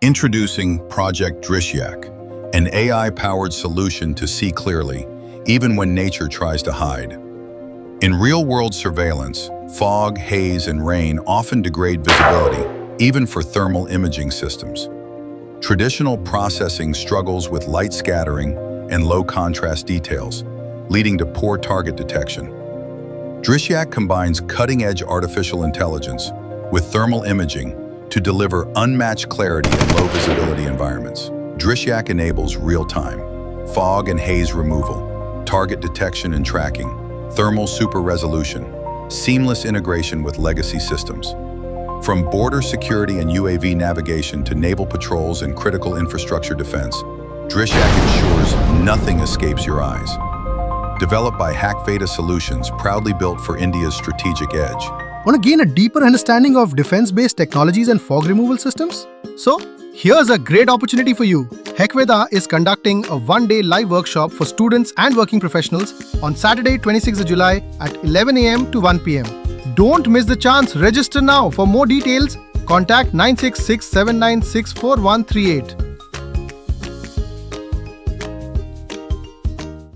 Introducing Project Drishyak, an AI-powered solution to see clearly, even when nature tries to hide. In real-world surveillance, fog, haze, and rain often degrade visibility, even for thermal imaging systems. Traditional processing struggles with light scattering and low-contrast details, leading to poor target detection. Drishyak combines cutting-edge artificial intelligence with thermal imaging to deliver unmatched clarity in low-visibility environments. Drishyak enables real-time fog and haze removal, target detection and tracking, thermal super-resolution, seamless integration with legacy systems. From border security and UAV navigation to naval patrols and critical infrastructure defense, Drishyak ensures nothing escapes your eyes. Developed by Hackveda Solutions, proudly built for India's strategic edge. Want to gain a deeper understanding of defense-based technologies and fog removal systems? So, here's a great opportunity for you. Hackveda is conducting a one-day live workshop for students and working professionals on Saturday, 26th of July at 11 a.m. to 1 p.m. Don't miss the chance. Register now. For more details, contact 966 796 4138.